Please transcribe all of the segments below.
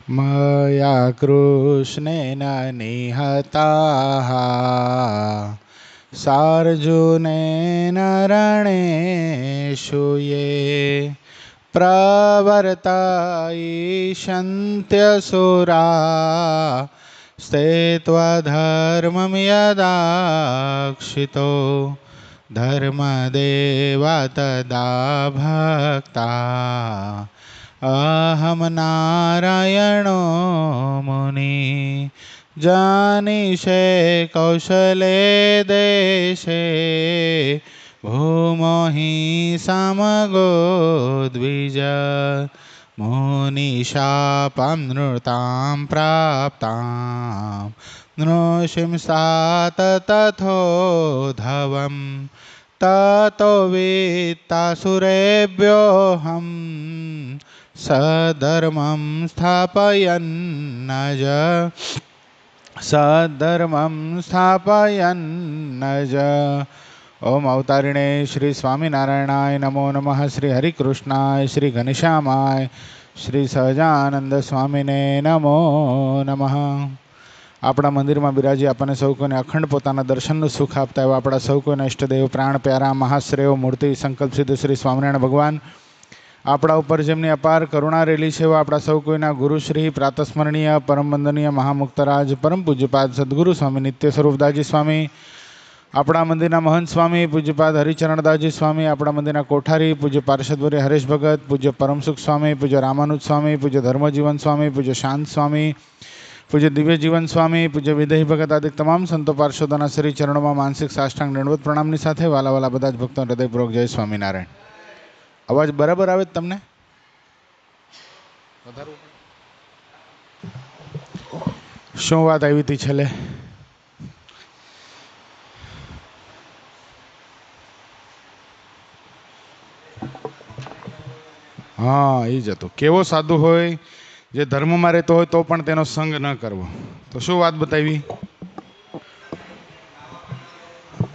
मया कृष्णेन निहताः सार्जुनेन रणेषु ये प्रवर्तयिष्यन्त्यसुरा स्थित्वा धर्मं यदाक्षितो धर्मदेव तदा भक्ता अहम नारायणो मुनि जानीषे कौशले देशे भूमो हि समगो द्विज मुनिशापां नृतां प्राप्तां नृसिंसात् तथोधवम् ततो वित्तासुरेभ्योऽहं सधर्मं स्थापयन्नज ओम अवतारिणे श्री स्वामीनारायणाय नमो नमः। श्री हरिकृष्णाय श्री घनश्यामाय श्री सहजानंद स्वामीने नमो नमः। આપણા મંદિરમાં બિરાજી આપણને સૌ કોઈને અખંડ પોતાના દર્શનનું સુખ આપતા એવા આપણા સૌ કોઈના ઇષ્ટદેવ પ્રાણ પ્યારા મહાશ્રેયો મૂર્તિ સંકલ્પ સિદ્ધ શ્રી સ્વામિનારાયણ ભગવાન આપણા ઉપર જેમની અપાર કરુણા રેલી છે એવા આપણા સૌ કોઈના ગુરુશ્રી પ્રાતસ્મરણીય પરમ વંદનીય મહામુક્તરાજ પરમ પૂજ્યપાદ સદગુરુ સ્વામી નિત્ય સ્વરૂપદાસજી સ્વામી, આપણા મંદિરના મહંત સ્વામી પૂજ્યપાદ હરિચરણદાસજી સ્વામી, આપણા મંદિરના કોઠારી પૂજ્ય પાર્ષદવર્ય હરેશ ભગત, પૂજ્ય પરમસુખ સ્વામી, પૂજ્ય રામાનુજ સ્વામી, પૂજ્ય ધર્મજીવન સ્વામી, પૂજ્ય શાંત સ્વામી, પૂજ્ય દિવ્ય જીવન સ્વામી, પૂજ્ય વિદેહી ભગત આદિ તમામ સંતો પાર્ષદોના શ્રી ચરણોમાં માનસિક સાષ્ટાંગ દંડવત પ્રણામની સાથે વાલા વાલા બધા જ ભક્તો હૃદયપૂર્વક જય સ્વામિનારાયણ. અવાજ બરાબર આવે તમને? શું વાત આવી હતી છેલ્લે? હા, એ જ હતું. કેવો સાધુ હોય જે ધર્મમાં રહેતો હોય તો પણ તેનો સંગ ન કરવો. તો શું વાત બતાવી?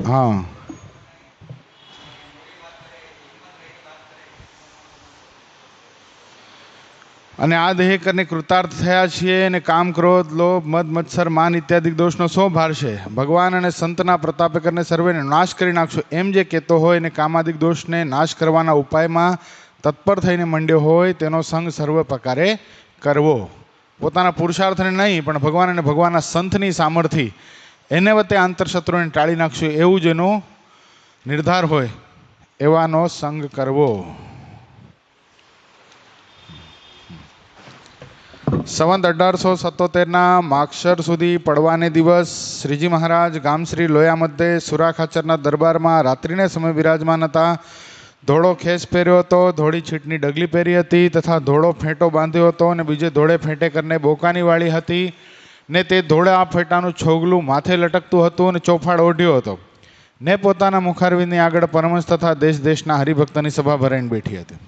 હા, અને આ દેહ કરીને કૃતાર્થ થયા છીએ અને કામ, ક્રોધ, લોભ, મદ, મત્સર, માન ઇત્યાદિ દોષનો શો ભાર છે? ભગવાન અને સંતના પ્રતાપે કરીને સર્વેને નાશ કરી નાખશો એમ જે કહેતો હોય અને કામાદિક દોષને નાશ કરવાના ઉપાયમાં તત્પર થઈને મંડ્યો હોય તેનો સંગ સર્વ પ્રકારે કરવો. પોતાના પુરુષાર્થને નહીં પણ ભગવાન અને ભગવાનના સંતની સામર્થ્ય એને વતે આંતરશત્રુને ટાળી નાખશું એવું જેનો નિર્ધાર હોય એવાનો સંગ કરવો. સંવંત 1877ના માક્ષર સુધી પડવાને દિવસ શ્રીજી મહારાજ ગામશ્રી લોયા મધ્યે સુરાખાચરના દરબારમાં રાત્રિને સમય બિરાજમાન હતા. ધોળો ખેસ પહેર્યો હતો, ધોળી છીટની ડગલી પહેરી હતી તથા ધોળો ફેંટો બાંધ્યો હતો અને બીજે ધોળે ફેંટે કરીને બોકાની વાળી હતી ને તે ધોળા ફેંટાનું છોગલું માથે લટકતું હતું અને ચોફાડ ઓઢ્યો હતો ને પોતાના મુખારવિંદની આગળ પરમહંસ તથા દેશ દેશના હરિભક્તની સભા ભરાઈને બેઠી હતી.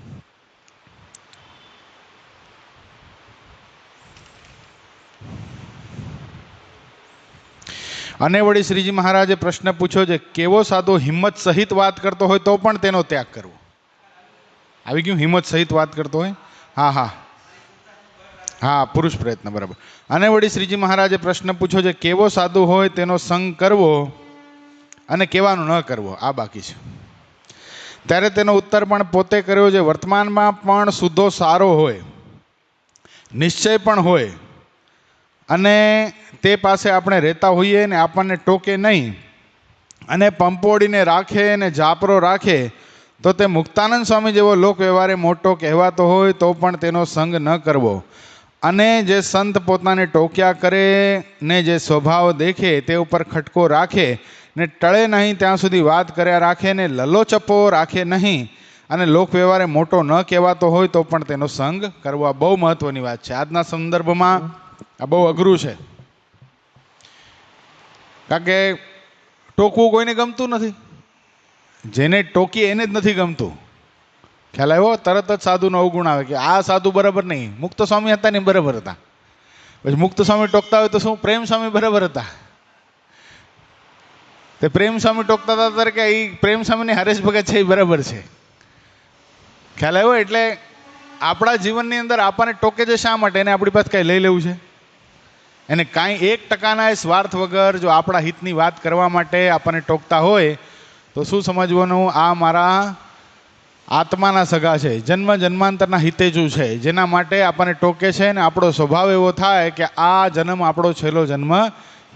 અને વળી શ્રીજી મહારાજે પ્રશ્ન પૂછ્યો છે, કેવો સાધુ હિંમત સહિત વાત કરતો હોય તો પણ તેનો ત્યાગ કરવો? આવી ગયું? હિંમત સહિત વાત કરતો હોય. હા હા હા, પુરુષ પ્રયત્ન, બરાબર. અને વળી શ્રીજી મહારાજે પ્રશ્ન પૂછ્યો છે, કેવો સાધુ હોય તેનો સંગ કરવો અને કેવાનું ન કરવો, આ બાકી છે. ત્યારે તેનો ઉત્તર પણ પોતે કર્યો છે. વર્તમાનમાં પણ શુદ્ધો સારો હોય, નિશ્ચય પણ હોય અને તે પાસે આપણે રહેતા હોઈએ ને આપણને ટોકે નહીં અને પંપોડીને રાખે ને જાપરો રાખે તો તે મુક્તાનંદ સ્વામી જેવો લોક વ્યવહારે મોટો કહેવાતો હોય તો પણ તેનો સંગ ન કરવો. અને જે સંત પોતાને ટોક્યા કરે ને જે સ્વભાવ દેખે તે ઉપર ખટકો રાખે ને ટળે નહીં ત્યાં સુધી વાત કર્યા રાખે ને લલોચપો રાખે નહીં અને લોક વ્યવહારે મોટો ન કહેવાતો હોય તો પણ તેનો સંગ કરવો. આ બહુ મહત્વની વાત છે. આજના સંદર્ભમાં આ બહુ અઘરું છે, કારણ કે ટોકવું કોઈને ગમતું નથી. જેને ટોકીએ એને જ નથી ગમતું. ખ્યાલ આવ્યો? તરત જ સાધુનો અવગુણ આવે કે આ સાધુ બરાબર નહીં. મુક્ત સ્વામી હતા ને બરાબર હતા. પછી મુક્ત સ્વામી ટોકતા હોય તો શું પ્રેમ સ્વામી બરાબર હતા? તે પ્રેમ સ્વામી ટોકતા હતા ત્યારે કે એ પ્રેમ સ્વામીને હરેશ ભગત છે એ બરાબર છે. ખ્યાલ આવ્યો? એટલે આપણા જીવનની અંદર આપણને ટોકે છે શા માટે? એને આપણી પાસે કાંઈ લઈ લેવું છે? એને કાંઈ 1% સ્વાર્થ વગર જો આપણા હિતની વાત કરવા માટે આપણને ટોકતા હોય તો શું સમજવાનું? આ મારા આત્માના સગા છે, જન્મ જન્માંતરના હિતેજુ છે, જેના માટે આપણને ટોકે છે. ને આપણો સ્વભાવ એવો થાય કે આ જન્મ આપણો છેલ્લો જન્મ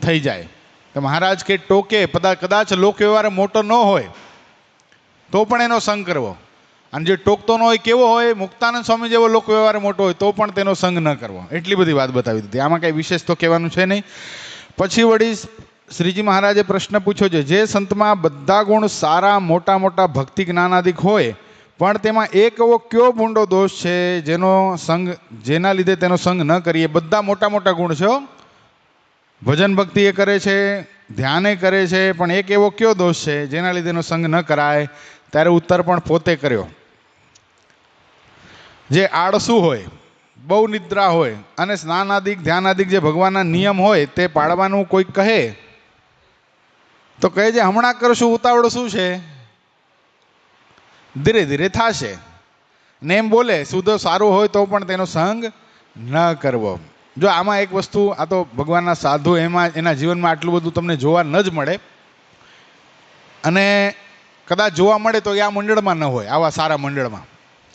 થઈ જાય. તો મહારાજ કે ટોકે કદાચ લોક વ્યવહાર મોટો ન હોય તો પણ એનો સંગ કરવો, અને જે ટોકતો ન હોય કેવો હોય? મુક્તાનંદ સ્વામી જેવો લોક વ્યવહાર મોટો હોય તો પણ તેનો સંગ ન કરવો. એટલી બધી વાત બતાવી દીધી. આમાં કંઈ વિશેષ તો કહેવાનું છે નહીં. પછી વળી શ્રીજી મહારાજે પ્રશ્ન પૂછ્યો છે, જે સંતમાં બધા ગુણ સારા, મોટા મોટા ભક્તિ જ્ઞાનાદિક હોય, પણ તેમાં એક એવો કયો ભૂંડો દોષ છે જેના લીધે તેનો સંગ ન કરીએ? બધા મોટા મોટા ગુણ છે, ભજન ભક્તિ એ કરે છે, ધ્યાને કરે છે, પણ એક એવો કયો દોષ છે જેના લીધે એનો સંગ ન કરાય? ત્યારે ઉત્તર પણ પોતે કર્યો. જે આળસુ હોય, બહુ નિદ્રા હોય અને સ્નાનાદિક ધ્યાનાદિક જે ભગવાનના નિયમ હોય તે પાળવાનું કોઈ કહે તો કહે છે હમણાં કરશું, ઉતાવળ શું છે, ધીરે ધીરે થશે. ને એમ બોલે શુદ્ધ સારું હોય તો પણ તેનો સંગ ન કરવો. જો આમાં એક વસ્તુ, આ તો ભગવાનના સાધુ એના જીવનમાં આટલું બધું તમને જોવા ન જ મળે, અને કદાચ જોવા મળે તો એ આ મંડળમાં ન હોય, આવા સારા મંડળમાં.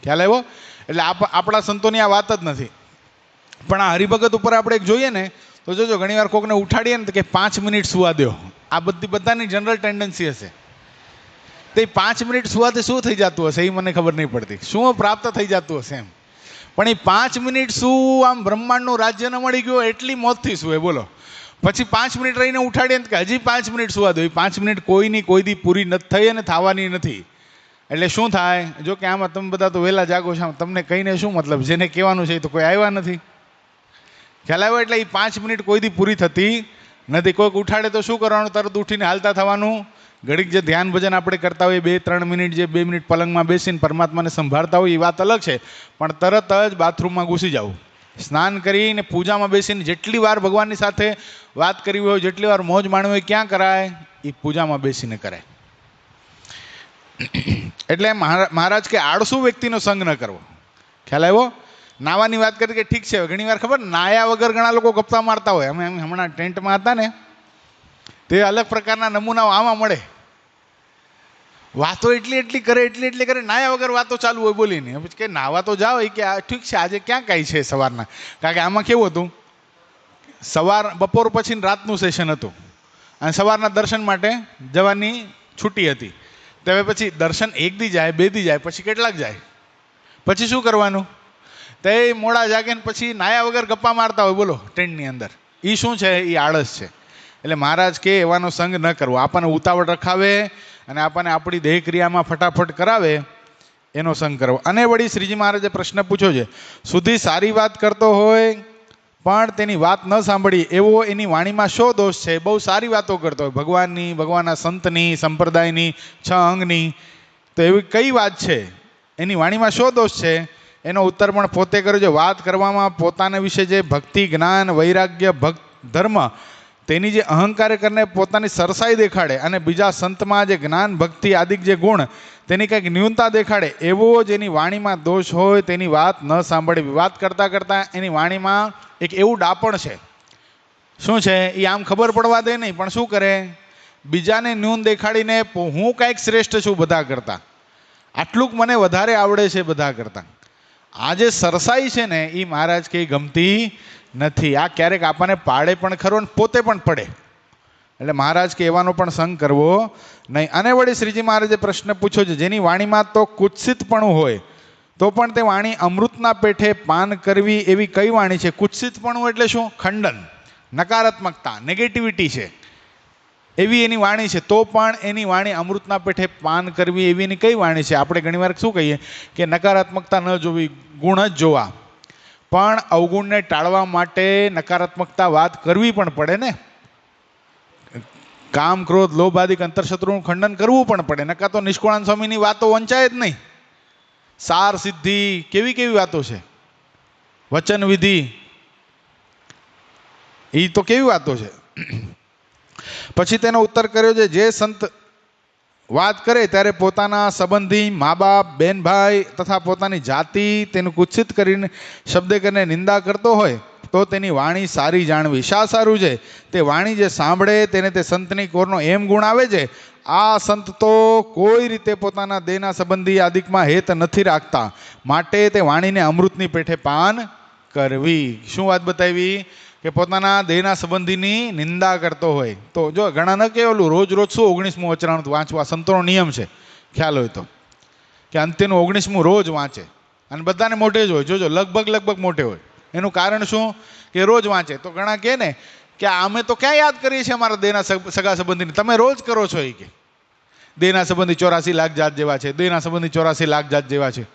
ખ્યાલ આવ્યો? એટલે આપણા સંતોની આ વાત જ નથી. પણ આ હરિભગત ઉપર આપણે એક જોઈએ ને તો જોજો, ઘણી વાર કોકને ઉઠાડીએ ને તો કે 5 મિનિટ સુવા દો. આ બધાની જનરલ ટેન્ડન્સી હશે. તો એ 5 મિનિટ સુવાથી શું થઈ જતું હશે એ મને ખબર નહીં પડતી, શું પ્રાપ્ત થઈ જતું હશે એમ. પણ એ 5 મિનિટ શું આમ બ્રહ્માંડનું રાજ્ય ન મળી ગયું એટલી મોતથી શું એ બોલો. પછી 5 મિનિટ રહીને ઉઠાડીએ ને કે હજી 5 મિનિટ સુવા દો. એ 5 મિનિટ કોઈની કોઈ દી પૂરી નથી થઈ અને થવાની નથી. એટલે શું થાય? જો કે આમાં તમે બધા તો વહેલા જાગો છો, તમને કહીને શું મતલબ? જેને કહેવાનું છે એ તો કોઈ આવ્યા નથી. ખ્યાલ આવ્યો? એટલે એ 5 મિનિટ કોઈ દી પૂરી થતી નથી. કોઈક ઉઠાડે તો શું કરવાનું? તરત ઉઠીને હાલતા થવાનું. ઘડીક જે ધ્યાન ભજન આપણે કરતા હોઈએ 2-3 મિનિટ, જે 2 મિનિટ પલંગમાં બેસીને પરમાત્માને સંભાળતા હોય એ વાત અલગ છે, પણ તરત જ બાથરૂમમાં ઘૂસી જવું. સ્નાન કરીને પૂજામાં બેસીને જેટલી વાર ભગવાનની સાથે વાત કરવી હોય, જેટલી વાર મોજ માણવી હોય, ક્યાં કરાય? એ પૂજામાં બેસીને કરાય. એટલે મહારાજ કે આળસુ વ્યક્તિનો સંગ ન કરવો. ખ્યાલ આવ્યો? નાવાની વાત કરી કે ઠીક છે, ઘણી વાર ખબર નાયા વગર ઘણા લોકો ગપ્પા મારતા હોય. અમે હમણાં ટેન્ટમાં હતા ને તે અલગ પ્રકારના નમૂનાઓ આમાં મળે. વાતો એટલી કરે, નાયા વગર વાતો ચાલુ હોય બોલીને. પછી કે નાવા તો જાઓ, એ કે ઠીક છે આજે ક્યાં કાંઈ છે સવારના. કારણ કે આમાં કેવું હતું, બપોર પછી રાતનું સેશન હતું અને સવારના દર્શન માટે જવાની છૂટી હતી. તો હવે પછી દર્શન 1 દી જાય, 2 દી જાય, પછી કેટલાક જાય? પછી શું કરવાનું? તે મોડા જાગે ને પછી નાયા વગર ગપ્પા મારતા હોય બોલો ટેન્ટની અંદર. એ શું છે? એ આળસ છે. એટલે મહારાજ કે એવાનો સંગ ન કરવો. આપણને ઉતાવળ રખાવે અને આપણને આપણી દેહ ક્રિયામાં ફટાફટ કરાવે એનો સંગ કરવો. અને વળી શ્રીજી મહારાજે પ્રશ્ન પૂછ્યો છે, સુધી સારી વાત કરતો હોય પણ તેની વાત ન સાંભળી એવો એની વાણીમાં શો દોષ છે? બહુ સારી વાતો કરતો હોય, ભગવાનની, ભગવાનના સંતની, સંપ્રદાયની, 6 અંગની, તો એવી કઈ વાત છે? એની વાણીમાં શો દોષ છે? એનો ઉત્તર પણ પોતે કર્યો છે. વાત કરવામાં પોતાના વિશે જે ભક્તિ, જ્ઞાન, વૈરાગ્ય, ભક્ત ધર્મ, તેની જે અહંકાર કરીને પોતાની સરસાઈ દેખાડે અને બીજા સંતમાં જે જ્ઞાન, ભક્તિ આદિક જે ગુણ તેની કંઈક ન્યૂનતા દેખાડે, એવો જ એની વાણીમાં દોષ હોય તેની વાત ન સાંભળવી. વાત કરતાં કરતાં એની વાણીમાં એક એવું ડાપણ છે. શું છે? એ આમ ખબર પડવા દે નહીં, પણ શું કરે? બીજાને ન્યૂન દેખાડીને હું કાંઈક શ્રેષ્ઠ છું બધા કરતાં, આટલુંક મને વધારે આવડે છે બધા કરતાં. આ જે સરસાઈ છે ને એ મહારાજ કંઈ ગમતી નથી. આ ક્યારેક આપણને પાડે પણ ખરો ને પોતે પણ પડે. એટલે મહારાજ કે એવાનો પણ સંગ કરવો નહીં. અને વળી શ્રીજી મહારાજે પ્રશ્ન પૂછ્યો છે, જેની વાણીમાં તો કુત્સિતપણું હોય તો પણ તે વાણી અમૃતના પેઠે પાન કરવી એવી કઈ વાણી છે? કુત્સિતપણું એટલે શું? ખંડન, નકારાત્મકતા, નેગેટિવિટી છે એવી એની વાણી છે, તો પણ એની વાણી અમૃતના પેઠે પાન કરવી એવી એની કઈ વાણી છે? આપણે ઘણીવાર શું કહીએ કે નકારાત્મકતા ન જોવી, ગુણ જ જોવા. પણ અવગુણને ટાળવા માટે નકારાત્મકતા વાત કરવી પણ પડે ને. કામ, ક્રોધ, લોભ આદિક અંતરશત્રુનું ખંડન કરવું પણ પડે. નકા તો નિષ્કુળાનંદ સ્વામીની વાતો વંચાય જ નહીં. સાર સિદ્ધિ, કેવી વાતો છે. વચન વિધિ, એ તો કેવી વાતો છે. પછી તેનો ઉત્તર કર્યો છે, જે સંત વાત કરે ત્યારે પોતાના સંબંધી, મા બાપ, બેન ભાઈ તથા પોતાની જાતિ તેનું કુત્સિત કરીને શબ્દે કરીને નિંદા કરતો હોય તો તેની વાણી સારી જાણવી. શા સારું છે? તે વાણી જે સાંભળે તેને તે સંતની કોરનો એમ ગુણ આવે છે, આ સંત તો કોઈ રીતે પોતાના દેહના સંબંધી આદિકમાં હેત નથી રાખતા, માટે તે વાણીને અમૃતની પેઠે પાન કરવી. શું વાત બતાવી? કે પોતાના દેહના સંબંધીની નિંદા કરતો હોય તો જો ઘણા ન કે ઓલું રોજ રોજ શું 19મું વચનામૃત વાંચવું, આ સંતોનો નિયમ છે, ખ્યાલ હોય તો, કે અંત્યનું 19મું રોજ વાંચે અને બધાને મોઢે જ હોય. જોજો લગભગ મોઢે હોય. એનું કારણ શું? કે રોજ વાંચે. તો ઘણા કહે ને કે અમે તો ક્યાં યાદ કરીએ છીએ અમારા દેહના સગા સંબંધીને, તમે રોજ કરો છો. એ કે દેહના સંબંધી 84 લાખ જાત જેવા છે, દેહના સંબંધી 84 લાખ જાત જેવા છે.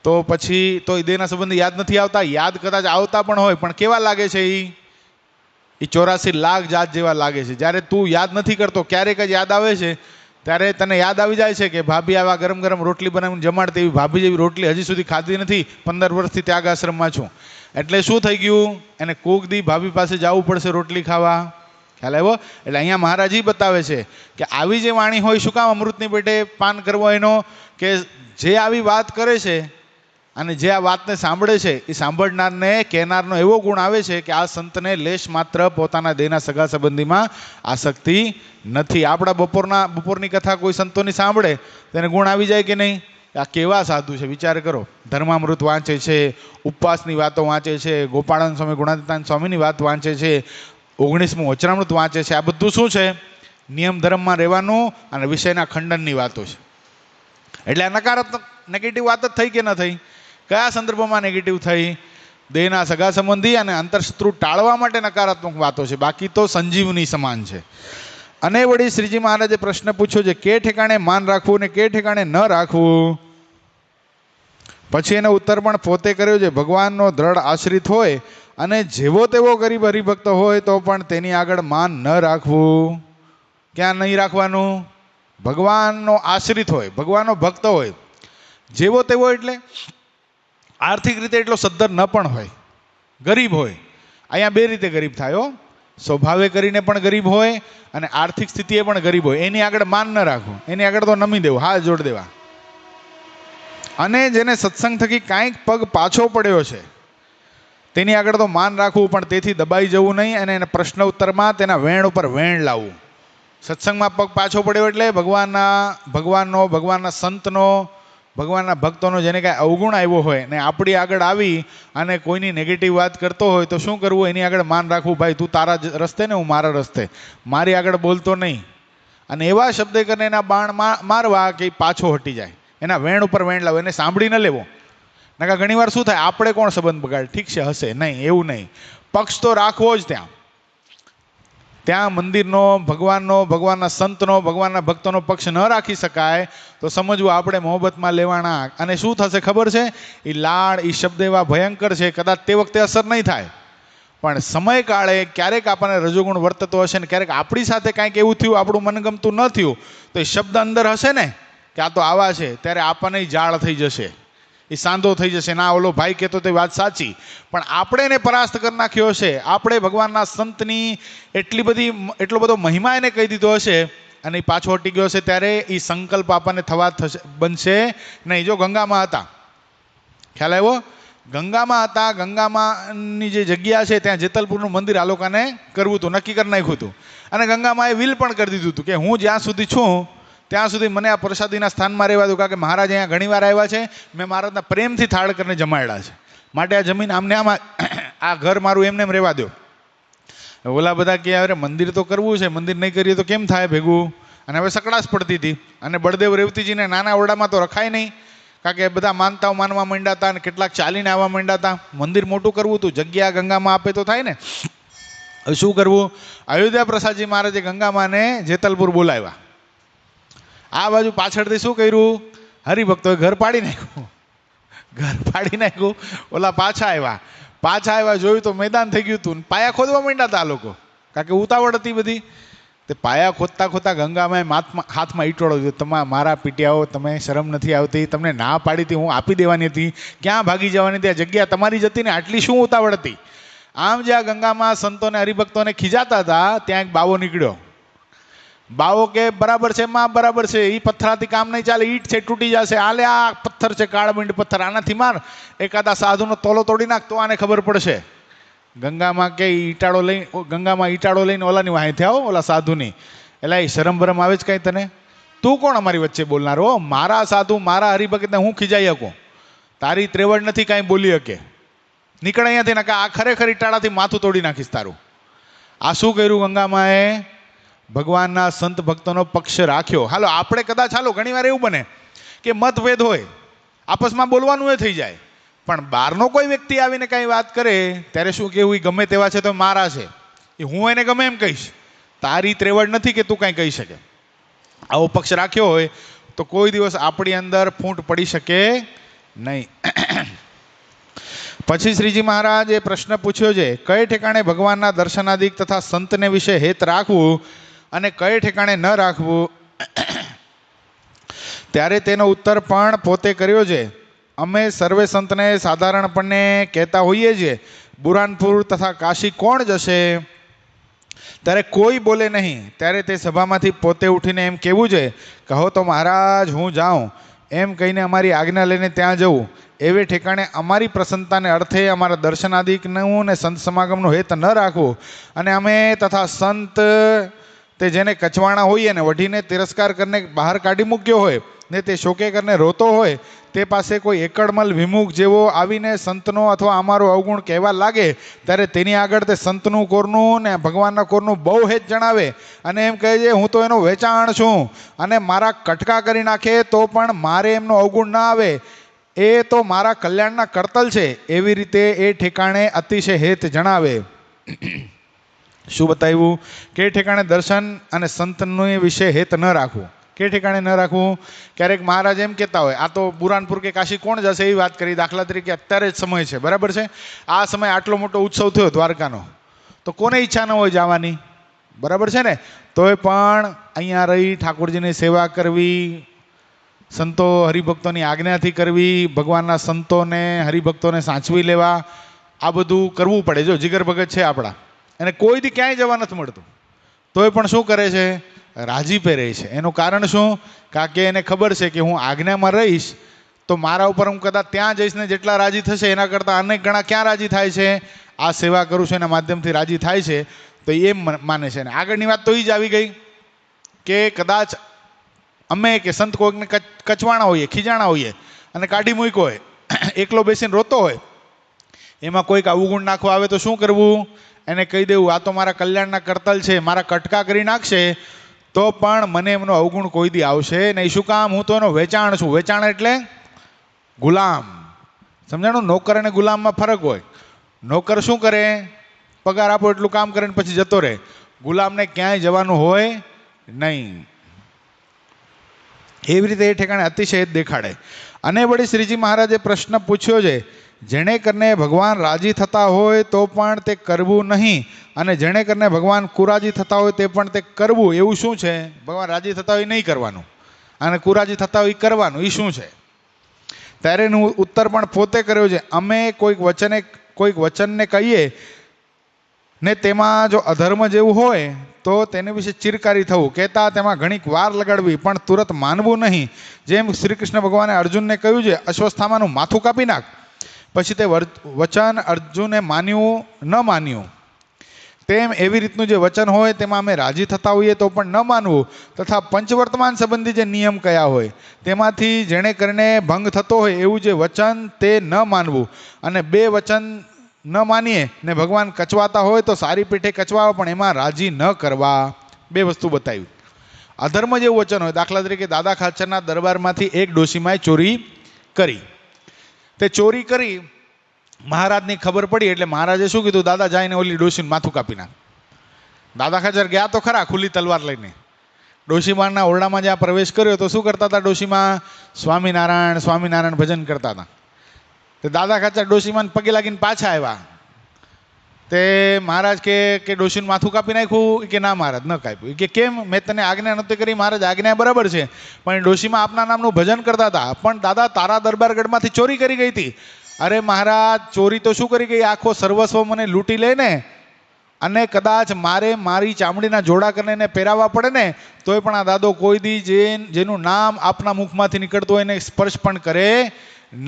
તો પછી તો એ દેહના સંબંધી યાદ નથી આવતા? યાદ કદાચ આવતા પણ હોય, પણ કેવા લાગે છે? એ 84 લાખ જાત જેવા લાગે છે. જ્યારે તું યાદ નથી કરતો, ક્યારેક જ યાદ આવે છે, ત્યારે તને યાદ આવી જાય છે કે ભાભી આવા ગરમ ગરમ રોટલી બનાવીને જમાડતી, એવી ભાભી જેવી રોટલી હજી સુધી ખાધી નથી, 15 વર્ષથી ત્યાગ આશ્રમમાં છું. એટલે શું થઈ ગયું? એને કોક દી ભાભી પાસે જવું પડશે રોટલી ખાવા. ખ્યાલ આવ્યો? એટલે અહીંયા મહારાજ બતાવે છે કે આવી જે વાણી હોય, શું કામ અમૃતની પેટે પાન કરવો એનો? કે જે આવી વાત કરે છે અને જે આ વાતને સાંભળે છે, એ સાંભળનારને કહેનારનો એવો ગુણ આવે છે કે આ સંતને લેશ માત્ર પોતાના દેહના સગા સંબંધીમાં આસક્તિ નથી. આપણા બપોરની કથા કોઈ સંતોની સાંભળે તેને ગુણ આવી જાય કે નહીં? આ કેવા સાધુ છે, વિચાર કરો. ધર્મામૃત વાંચે છે, ઉપવાસની વાતો વાંચે છે, ગોપાળાનંદ સ્વામી, ગુણાતીતાનંદ સ્વામીની વાત વાંચે છે, 19મું વચનામૃત વાંચે છે. આ બધું શું છે? નિયમ ધર્મમાં રહેવાનું અને વિષયના ખંડનની વાતો છે. એટલે આ નકારાત્મક નેગેટિવ વાત જ થઈ કે ન થઈ? કયા સંદર્ભમાં નેગેટિવ થઈ? દેહના સગા સંબંધી અને અંતરશત્રુ ટાળવા માટે નકારાત્મક વાતો છે, બાકી તો સંજીવની સમાન છે. અને વળી શ્રીજી મહારાજે પ્રશ્ન પૂછ્યો છે, કે ઠેકાણે માન રાખવું ને કે ઠેકાણે ન રાખવું? પછી એનો ઉત્તર પણ પોતે કર્યો છે. ભગવાનનો દ્રઢ આશ્રિત હોય અને જેવો તેવો ગરીબ હરિભક્ત હોય તો પણ તેની આગળ માન ન રાખવું. ક્યાં નહીં રાખવાનું? ભગવાનનો આશ્રિત હોય, ભગવાનનો ભક્ત હોય. જેવો તેવો એટલે આર્થિક રીતે એટલો સદ્ધર ન પણ હોય, ગરીબ હોય. અહીંયા બે રીતે ગરીબ થાય હો. સ્વભાવે કરીને પણ ગરીબ હોય અને આર્થિક સ્થિતિએ પણ ગરીબ હોય. એની આગળ માન ન રાખવું, એની આગળ તો નમી દેવું, હાથ જોડ દેવા. અને જેને સત્સંગ થકી કાંઈક પગ પાછો પડ્યો છે તેની આગળ તો માન રાખવું, પણ તેથી દબાઈ જવું નહીં અને એને પ્રશ્ન ઉત્તરમાં તેના વેણ ઉપર વેણ લાવવું. સત્સંગમાં પગ પાછો પડ્યો એટલે ભગવાનના સંતનો, ભગવાનના ભક્તોનો જેને કાંઈ અવગુણ આવ્યો હોય ને આપણી આગળ આવી અને કોઈની નેગેટિવ વાત કરતો હોય તો શું કરવું? એની આગળ માન રાખવું. ભાઈ તું તારા રસ્તે ને હું મારા રસ્તે, મારી આગળ બોલતો નહીં. અને એવા શબ્દ કરીને એના બાણ મારવા કે પાછો હટી જાય, એના વેણ ઉપર વેણ લાવો, એને સાંભળી ન લેવો. નકા ઘણી વાર શું થાય, આપણે કોણ સંબંધ બગાડે, ઠીક છે હશે, નહીં એવું નહીં. પક્ષ તો રાખવો જ ત્યાં મંદિરનો, ભગવાનનો, ભગવાનના સંતનો, ભગવાનના ભક્તોનો પક્ષ ન રાખી શકાય તો સમજવું આપણે મોહબ્બતમાં લેવાના. અને શું થશે ખબર છે? એ લાડ, એ શબ્દ એવા ભયંકર છે, કદાચ તે વખતે અસર નહીં થાય, પણ સમયકાળે ક્યારેક આપણને રજોગુણ વર્તતો હશે ને ક્યારેક આપણી સાથે કાંઈક એવું થયું, આપણું મનગમતું ન થયું, તો એ શબ્દ અંદર હશે ને કે આ તો આવા છે, ત્યારે આપણને જાળ થઈ જશે, એ સાંધો થઈ જશે. ના, ઓલો ભાઈ કહેતો તે વાત સાચી, પણ આપણે એને પરાસ્ત કરી નાખ્યો હશે. આપણે ભગવાનના સંતની એટલો બધો મહિમા એને કહી દીધો હશે અને એ પાછો હટી ગયો હશે, ત્યારે એ સંકલ્પ આપણને બનશે નહીં. જો ગંગામાં હતા, ખ્યાલ આવ્યો? ગંગામાં હતા, ગંગામાંની જે જગ્યા છે ત્યાં જેતલપુરનું મંદિર આ લોકોને કરવું હતું, નક્કી કરી નાખ્યું હતું. અને ગંગામાં એ વિલ પણ કરી દીધું હતું કે હું જ્યાં સુધી છું ત્યાં સુધી મને આ પ્રસાદીના સ્થાનમાં રહેવા દો, કારણ કે મહારાજ અહીંયા ઘણી વાર આવ્યા છે, મેં મહારાજના પ્રેમથી થાળ કરીને જમાડ્યા છે, માટે આ જમીન આમને આમાં, આ ઘર મારું એમને એમ રહેવા દો. ઓલા બધા કહે અરે મંદિર તો કરવું છે, મંદિર નહીં કરીએ તો કેમ થાય ભેગું? અને હવે સકડાશ પડતી હતી. અને બળદેવ રેવતીજીને નાના ઓરડામાં તો રખાય નહીં, કારણ કે બધા માનતાઓ માનવા માંડ્યા હતા અને કેટલાક ચાલીને આવવા માંડ્યા હતા. મંદિર મોટું કરવું હતું, જગ્યા ગંગામાં આપે તો થાય ને. હવે શું કરવું? અયોધ્યા પ્રસાદજી મહારાજે ગંગામાને જેતલપુર બોલાવ્યા. આ બાજુ પાછળથી શું કર્યું? હરિભક્તોએ ઘર પાડી નાખ્યું. ઓલા પાછા આવ્યા, જોયું તો મેદાન થઈ ગયું હતું. પાયા ખોદવા માંડ્યા હતા આ લોકો, કારણ કે ઉતાવળ હતી બધી. તે પાયા ખોદતા ગંગામાં હાથમાં ઈટોળો દીધો. તમે મારા પીટિયાઓ, તમે શરમ નથી આવતી? તમને ના પાડી હતી, હું આપી દેવાની હતી, ક્યાં ભાગી જવાની હતી? આ જગ્યા તમારી જ હતી ને, આટલી શું ઉતાવળ હતી? આમ જ્યાં ગંગામાં સંતોને હરિભક્તોને ખીજાતા હતા ત્યાં એક બાવો નીકળ્યો. બાવો કે બરાબર છે માં, બરાબર છે, એ પથ્થરાથી કામ નહીં ચાલે, ઈટ છે તૂટી જશે, આલે આ પથ્થર છે કાળમીંડ પથ્થર, આનાથી માર, એકાદા સાધુનો તોલો તોડી નાખ તો આને ખબર પડશે. ગંગામાં કે ઈટાળો લઈ, ગંગામાં ઈટાળો લઈને ઓલાની વાહી થયા ઓલા સાધુની, એટલે એ શરમ ભરમ આવે જ કઈ તને? તું કોણ અમારી વચ્ચે બોલનાર? હો, મારા સાધુ મારા હરિભગતને હું ખીજાઈ શકું? તારી ત્રેવડ નથી કાંઈ બોલી શકે. નીકળ અહીંયાથી ના, આ ખરેખર ઈટાળાથી માથું તોડી નાખીશ તારું. આ શું કર્યું ગંગામાએ? ભગવાનના સંત ભક્તોનો પક્ષ રાખ્યો. હાલો આપણે કદાચ, હાલો ઘણી વાર એવું બને કે મતભેદ હોય, આપસમાં બોલવાનું એ થઈ જાય, પણ બહારનો કોઈ વ્યક્તિ આવીને કાંઈ વાત કરે ત્યારે શું કેવું? એ ગમે તેવા છે તો મારા છે, એ હું એને ગમે એમ કહીશ. તારી ત્રેવડ નથી કે તું કાંઈ કહી શકે. આવો પક્ષ રાખ્યો હોય તો કોઈ દિવસ આપણી અંદર ફૂંટ પડી શકે નહીં. પછી શ્રીજી મહારાજ એ પ્રશ્ન પૂછ્યો છે, કઈ ઠેકાણે ભગવાનના દર્શનાદિક તથા સંતને વિશે હેત રાખવું અને કઈ ઠેકાણે ન રાખવું? ત્યારે તેનો ઉત્તર પણ પોતે કર્યો છે. અમે સર્વે સંતને સાધારણપણે કહેતા હોઈએ છીએ, બુરાનપુર તથા કાશી કોણ જશે? ત્યારે કોઈ બોલે નહીં. ત્યારે તે સભામાંથી પોતે ઉઠીને એમ કહેવું છે, કહો તો મહારાજ હું જાઉં, એમ કહીને અમારી આજ્ઞા લઈને ત્યાં જવું. એવે ઠેકાણે અમારી પ્રસન્નતાને અર્થે અમારા દર્શનાદિકનું ને સંત સમાગમનું હેત ન રાખવું, અને અમે તથા સંત તે જેને કચવાણા હોઈએ ને વઢીને તિરસ્કાર કરીને બહાર કાઢી મૂક્યો હોય ને તે શોકે કરીને રોતો હોય, તે પાસે કોઈ એકડમલ વિમુખ જેવો આવીને સંતનો અથવા અમારો અવગુણ કહેવા લાગે, ત્યારે તેની આગળ તે સંતનું કોરનું ને ભગવાનના કોરનું બહુ હેત જણાવે અને એમ કહે છે, હું તો એનો વેચાણ છું અને મારા કટકા કરી નાખે તો પણ મારે એમનો અવગુણ ના આવે, એ તો મારા કલ્યાણના કરતલ છે. એવી રીતે એ ઠેકાણે અતિશય હેત જણાવે. શું બતાવ્યું? કે ઠેકાણે દર્શન અને સંતનું વિશે હેત ન રાખવું. કે ઠેકાણે ન રાખવું? ક્યારેક મહારાજ એમ કહેતા હોય, આ તો બુરાનપુર કે કાશી કોણ જશે એવી વાત કરી. દાખલા તરીકે અત્યારે જ સમય છે, બરાબર છે, આ સમય આટલો મોટો ઉત્સવ થયો દ્વારકાનો, તો કોને ઈચ્છા ન હોય જવાની? બરાબર છે ને? તોય પણ અહીંયા રહી ઠાકોરજીની સેવા કરવી, સંતો હરિભક્તોની આજ્ઞાથી કરવી, ભગવાનના સંતોને હરિભક્તોને સાચવી લેવા, આ બધું કરવું પડે. જો જીગર ભગત છે આપણા, એને કોઈ દી ક્યાંય જવા નથી મળતું, તોય પણ શું કરે છે? રાજીપે રહે છે. એનું કારણ શું? કારણ કે એને ખબર છે કે હું આજ્ઞામાં રહીશ તો મારા ઉપર હું કદાચ ત્યાં જઈશ ને જેટલા રાજી થશે એના કરતાં અનેક ગણા ક્યાં રાજી થાય છે? આ સેવા કરું છું એના માધ્યમથી રાજી થાય છે. તો એમ માને છે. ને આગળની વાત તો એ જ આવી ગઈ કે કદાચ અમે કે સંત કોઈકને કચવાણા હોઈએ, ખીજાણા હોઈએ અને કાઢી મૂક્યો હોય, એકલો બેસીને રોતો હોય, એમાં કોઈક અવગુણ નાખવા આવે તો શું કરવું? એને કહી દેવું, આ તો મારા કલ્યાણના કરતલ છે, મારા કટકા કરી નાખશે તો પણ મને એમનો અવગુણ કોઈ દી આવશે નહીં. શું કામ? હું તો એનો વેચાણ છું. વેચાણ એટલે ગુલામ. સમજાણું? નોકર અને ગુલામમાં ફરક હોય. નોકર શું કરે? પગાર આપો એટલું કામ કરે ને પછી જતો રહે. ગુલામને ક્યાંય જવાનું હોય નહીં. એવી રીતે એ ઠેકાણે અતિશય દેખાડે. અને વળી શ્રીજી મહારાજે પ્રશ્ન પૂછ્યો છે, જેણે કરીને ભગવાન રાજી થતા હોય તો પણ તે કરવું નહીં, અને જેણે કરીને ભગવાન કુરાજી થતા હોય તે પણ તે કરવું. એવું શું છે? ભગવાન રાજી થતા હોય નહીં કરવાનું અને કુરાજી થતા હોય કરવાનું, એ શું છે? ત્યારે એનો ઉત્તર પણ પોતે કર્યો છે. અમે કોઈક વચનને કહીએ ને તેમાં જો અધર્મ જેવું હોય તો તેને વિશે ચિરકારી થવું, કહેતા તેમાં ઘણીક વાર લગાડવી પણ તુરત માનવું નહીં. જેમ શ્રી કૃષ્ણ ભગવાને અર્જુનને કહ્યું છે, અશ્વસ્થામાનું માથું કાપી નાખ, પછી તે વચન અર્જુને માન્યું ન માન્યું, તેમ એવી રીતનું જે વચન હોય તેમાં અમે રાજી થતા હોઈએ તો પણ ન માનવું, તથા પંચવર્તમાન સંબંધી જે નિયમ કયા હોય તેમાંથી જેણે કરીને ભંગ થતો હોય એવું જે વચન તે ન માનવું, અને બે વચન ન માનીએ ને ભગવાન કચવાતા હોય તો સારી પીઠે કચવાવા પણ એમાં રાજી ન કરવા. બે વસ્તુ બતાવી. અધર્મ જેવું વચન હોય, દાખલા તરીકે દાદા ખાચરના દરબારમાંથી એક ડોશીમાએ ચોરી કરી. તે ચોરી કરી, મહારાજની ખબર પડી એટલે મહારાજે શું કીધું? દાદા જઈને ઓલી ડોશીનું માથું કાપી નાખ. દાદા ખાચર ગયા તો ખરા ખુલ્લી તલવાર લઈને. ડોશીમાના ઓરડામાં જ્યાં પ્રવેશ કર્યો તો શું કરતા હતા? ડોશીમાં સ્વામિનારાયણ સ્વામિનારાયણ ભજન કરતા હતા. તે દાદા ખાચર ડોશીમાને પગે લાગીને પાછા આવ્યા. તે મહારાજ કે ડોશીનું માથું કાપી નાખ્યું? કે ના મહારાજ, ન કાપ્યું. કે કેમ? મેં તને આજ્ઞા નહોતી કરી. મહારાજ આજ્ઞા બરાબર છે, પણ ડોશીમાં આપના નામનું ભજન કરતા હતા. પણ દાદા તારા દરબારગઢમાંથી ચોરી કરી ગઈ હતી. અરે મહારાજ, ચોરી તો શું કરી ગઈ? આખો સર્વસ્વ મને લૂંટી લઈને અને કદાચ મારે મારી ચામડીના જોડા કરીને એને પહેરાવવા પડે ને તોય પણ આ દાદો કોઈ દી જેનું નામ આપના મુખમાંથી નીકળતું હોય એને સ્પર્શ પણ કરે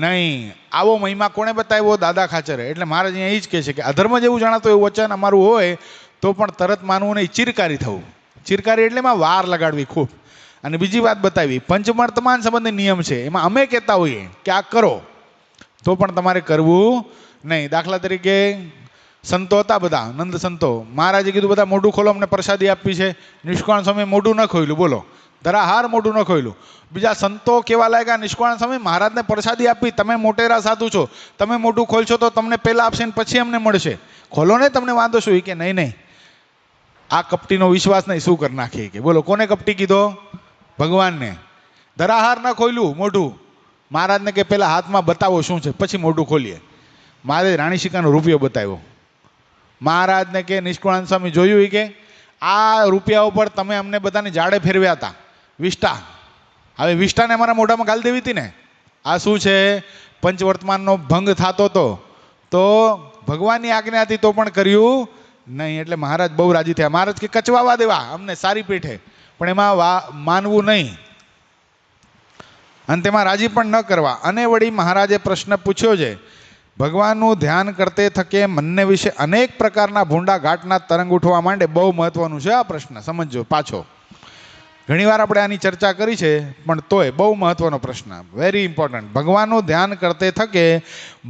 નહીં. આવો મહિમા કોણે બતાવ્યો? દાદા ખાચરે. એટલે મહારાજ અહીંયા એ જ કહે છે કે અધર્મ જેવું જણાતું એવું વચન અમારું હોય તો પણ તરત માનવું નહીં, ચિરકારી થવું. ચિરકારી એટલે એમાં વાર લગાડવી ખૂબ. અને બીજી વાત બતાવી, પંચવર્તમાન સંબંધી નિયમ છે, એમાં અમે કહેતા હોઈએ કે આ કરો તો પણ તમારે કરવું નહીં. દાખલા તરીકે સંતો હતા બધા, નંદ સંતો, મહારાજે કીધું બધા મોઢું ખોલો, અમને પ્રસાદી આપી છે. નિષ્કાળ સ્વામી મોઢું ન ખોલ્યું, બોલો, ધરાહાર મોઢું ન ખોલ્યું. બીજા સંતો કેવા લાગ્યા, નિષ્કાળ સ્વામી મહારાજને પ્રસાદી આપી, તમે મોટેરા સાધુ છો, તમે મોઢું ખોલશો તો તમને પહેલા આપશે ને પછી અમને મળશે, ખોલો ને, તમને વાંધો શું? કે નહીં નહીં, આ કપટીનો વિશ્વાસ નહીં, શું કરી નાખીએ કે. બોલો, કોને કપટી કીધો? ભગવાનને. ધરાહાર ન ખોલ્યું મોઢું, મહારાજને કે પહેલા હાથમાં બતાવો શું છે પછી મોઢું ખોલીએ. મહારાજ રાણી સિક્કાનો રૂપિયો બતાવ્યો. મહારાજને કે નિષ્કુળાનંદ સ્વામી જોયું કે આ રૂપિયા ઉપર તમે અમને બધાને જાડે ફેરવ્યા હતા, વિષ્ટા, હવે વિષ્ટાને અમારા મોઢામાં ગાલી દેવી હતી ને. આ શું છે? પંચવર્તમાનનો ભંગ થતો હતો તો ભગવાનની આજ્ઞા હતી તો પણ કર્યું નહીં. એટલે મહારાજ બહુ રાજી થયા. મહારાજ કે કચવાવા દેવા અમને સારી પેઠે, પણ એમાં માનવું નહીં અને તેમાં રાજી પણ ન કરવા. અને વળી મહારાજે પ્રશ્ન પૂછ્યો છે, ભગવાનનું ધ્યાન કરતે થકે મનને વિશે અનેક પ્રકારના ભૂંડા ઘાટના તરંગ ઉઠવા માંડે. બહુ મહત્વનું છે આ પ્રશ્ન, સમજો પાછો. ઘણીવાર આપણે આની ચર્ચા કરી છે પણ તોય બહુ મહત્વનો પ્રશ્ન, વેરી ઇમ્પોર્ટન્ટ. ભગવાનનું ધ્યાન કરતે થકે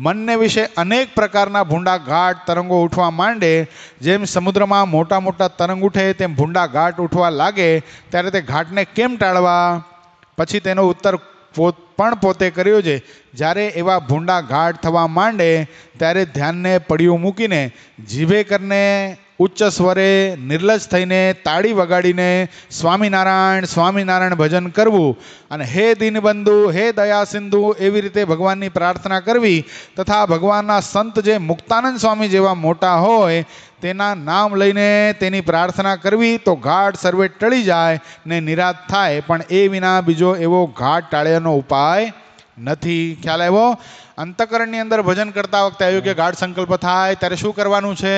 મનને વિશે અનેક પ્રકારના ભૂંડા ઘાટ તરંગો ઉઠવા માંડે. જેમ સમુદ્રમાં મોટા મોટા તરંગ ઉઠે તેમ ભૂંડા ઘાટ ઉઠવા લાગે, ત્યારે તે ઘાટને કેમ ટાળવા? પછી તેનો ઉત્તર પણ પોતે કર્યો છે. જ્યારે એવા ભૂંડા ઘાટ થવા માંડે ત્યારે ધ્યાનને પડ્યું મૂકીને જીભે કરીને ઉચ્ચ સ્વરે નિર્લજ થઈને તાળી વગાડીને સ્વામિનારાયણ સ્વામિનારાયણ ભજન કરવું અને હે દીનબંધુ, હે દયા સિંધુ એવી રીતે ભગવાનની પ્રાર્થના કરવી. તથા ભગવાનના સંત જે મુક્તાનંદ સ્વામી જેવા મોટા હોય તેના નામ લઈને તેની પ્રાર્થના કરવી તો ઘાટ સર્વે ટળી જાય ને નિરાશ થાય. પણ એ વિના બીજો એવો ઘાટ ટાળ્યાનો ઉપાય નથી. ખ્યાલ આવ્યો? અંતઃકરણની અંદર ભજન કરતા વખતે આવ્યું કે ગાઢ સંકલ્પ થાય ત્યારે શું કરવાનું છે?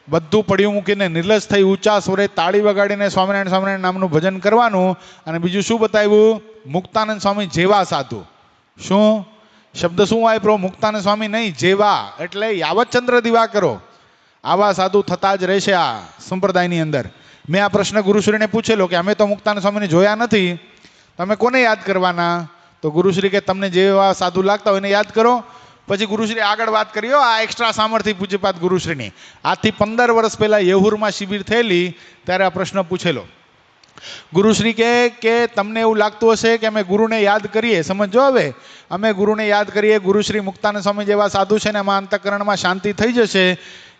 બધું પડ્યું મૂકીને નિર્લજ થઈ ઊંચા સ્વરે તાળી વગાડીને સ્વામિનારાયણ સ્વામિનારાયણ નામનું ભજન કરવાનું. અને બીજું શું બતાવ્યું? મુક્તાનંદ સ્વામી જેવા સાધુ. શું શબ્દ શું વાપરો? મુક્તાનંદ સ્વામી નહીં, જેવા, એટલે યાવતચંદ્ર દિવા કરો, આવા સાધુ થતા જ રહેશે આ સંપ્રદાયની અંદર. મેં આ પ્રશ્ન ગુરુશ્રીને પૂછેલો કે અમે તો મુક્તાનંદ સ્વામીને જોયા નથી, તમે કોને યાદ કરવાના? તો ગુરુશ્રી કે તમને જેવા સાધુ લાગતા હોય એને યાદ કરો. પછી ગુરુશ્રી આગળ વાત કરી, આ એક્સ્ટ્રા સામર્થ્ય પૂજ્યપાદ ગુરુશ્રીની. આજથી 15 વર્ષ પહેલા યેહુરમાં શિબિર થયેલી ત્યારે આ પ્રશ્ન પૂછેલો. ગુરુશ્રી કે તમને એવું લાગતું હશે કે અમે ગુરુને યાદ કરીએ, સમજો હવે, અમે ગુરુને યાદ કરીએ, ગુરુશ્રી મુક્તાનંદ સ્વામી જેવા સાધુ છે ને એમાં અંતઃકરણમાં શાંતિ થઈ જશે.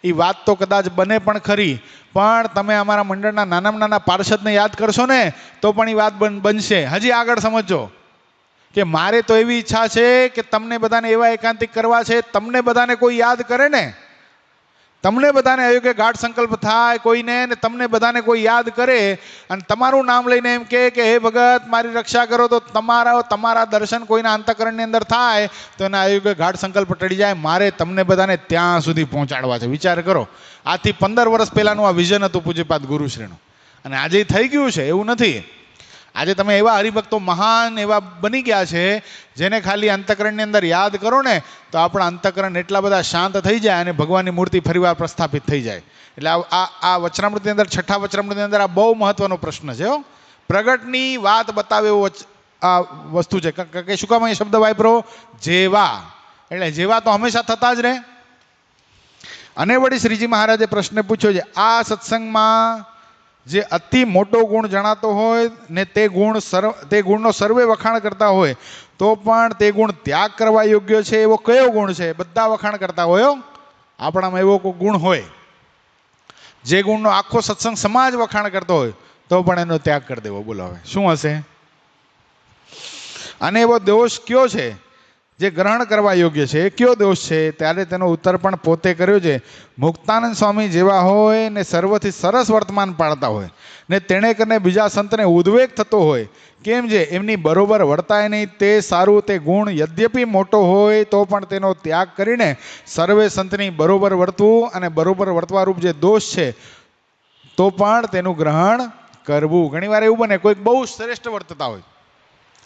એ વાત તો કદાચ બને પણ ખરી, પણ તમે અમારા મંડળના નાનામાં નાના પાર્ષદને યાદ કરશો ને તો પણ એ વાત બનશે. હજી આગળ સમજો કે મારે તો એવી ઈચ્છા છે કે તમને બધાને એવા એકાંતિક કરવા છે, તમને બધાને કોઈ યાદ કરે ને, તમને બધાને અયોગ્ય ગાઢ સંકલ્પ થાય કોઈને ને તમને બધાને કોઈ યાદ કરે અને તમારું નામ લઈને એમ કે હે ભગત મારી રક્ષા કરો, તો તમારા દર્શન કોઈના અંતઃકરણની અંદર થાય તો એના અયોગ્ય ગાઢ સંકલ્પ ટળી જાય. મારે તમને બધાને ત્યાં સુધી પહોંચાડવા છે. વિચાર કરો, આજથી 15 વર્ષ પહેલાનું આ વિઝન હતું પૂજ્યપાદ ગુરુશ્રીનું, અને આજે થઈ ગયું છે એવું નથી. આજે તમે એવા હરિભક્તો મહાન એવા બની ગયા છે જેને ખાલી અંતઃકરણની અંદર યાદ કરો ને તો આપણા અંતઃકરણ એટલા બધા શાંત થઈ જાય અને ભગવાનની મૂર્તિ ફરીવાર પ્રસ્થાપિત થઈ જાય. એટલે આ વચનામૃતની અંદર, છઠ્ઠા વચનામૃતની અંદર આ બહુ મહત્વનો પ્રશ્ન છે. પ્રગટની વાત બતાવે એવો આ વસ્તુ છે. કે શું કામ અહીં શબ્દ વાપરો? જેવા. એટલે જેવા તો હંમેશા થતા જ રહે. અને વળી શ્રીજી મહારાજે પ્રશ્ન પૂછ્યો છે, આ સત્સંગમાં જે અતિ મોટો ગુણ જણાતો હોય ને તે ગુણનો સર્વે વખાણ કરતા હોય તો પણ તે ગુણ ત્યાગ કરવા યોગ્ય છે એવો કયો ગુણ છે? બધા વખાણ કરતા હોય, આપણામાં એવો કોઈ ગુણ હોય જે ગુણનો આખો સત્સંગ સમાજ વખાણ કરતો હોય તો પણ એનો ત્યાગ કરી દેવો. બોલો હવે શું હશે? અને એવો દોષ કયો છે જે ગ્રહણ કરવા યોગ્ય છે? એ કયો દોષ છે? ત્યારે તેનો ઉત્તર પણ પોતે કર્યો છે. મુક્તાનંદ સ્વામી જેવા હોય ને સર્વથી સરસ વર્તમાન પાડતા હોય ને તેણે કરીને બીજા સંતને ઉદ્વેગ થતો હોય કેમ છે? એમની બરોબર વર્તાય નહીં તે સારું. તે ગુણ યદ્યપિ મોટો હોય તો પણ તેનો ત્યાગ કરીને સર્વે સંતની બરોબર વર્તવું અને બરોબર વર્તવારૂપ જે દોષ છે તો પણ તેનું ગ્રહણ કરવું. ઘણીવાર એવું બને કોઈક બહુ શ્રેષ્ઠ વર્તતા હોય,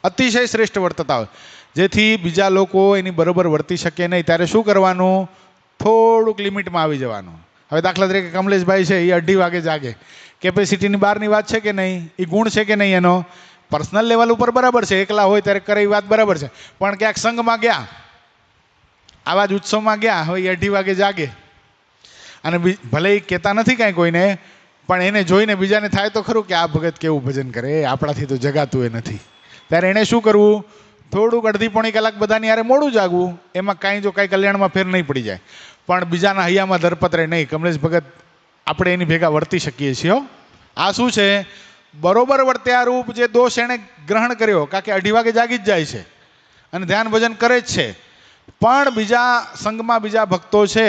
અતિશય શ્રેષ્ઠ વર્તતા હોય, જેથી બીજા લોકો એની બરોબર વર્તી શકે નહીં. ત્યારે શું કરવાનું? થોડુંક લિમિટમાં આવી જવાનું. હવે દાખલા તરીકે કમલેશભાઈ છે, એ 2:30 વાગે જાગે. કેપેસિટીની બહારની વાત છે કે નહીં? એ ગુણ છે કે નહીં એનો? પર્સનલ લેવલ ઉપર બરાબર છે, એકલા હોય ત્યારે કરે એ વાત બરાબર છે. પણ ક્યાંક સંઘમાં ગયા, આવા જ ઉત્સવમાં ગયા, હવે 2:30 વાગે જાગે અને ભલે એ કહેતા નથી કાંઈ કોઈને, પણ એને જોઈને બીજાને થાય તો ખરું કે આ ભગત કેવું ભજન કરે, આપણાથી તો જગાતું એ નથી. ત્યારે એણે શું કરવું? થોડુંક 1.5-પોણી કલાક બધાની યારે મોડું જાગવું. એમાં કાંઈ જો કાંઈ કલ્યાણમાં ફેર નહીં પડી જાય, પણ બીજાના હૈયામાં ધરપત્રે નહીં, કમલેશ ભગત આપણે એની ભેગા વર્તી શકીએ છીએ. આ શું છે? બરોબર વર્ત્યા રૂપ જે દોષ એણે ગ્રહણ કર્યો. કારણ કે 2:30 વાગે જાગી જ જાય છે અને ધ્યાન ભજન કરે જ છે, પણ બીજા સંઘમાં બીજા ભક્તો છે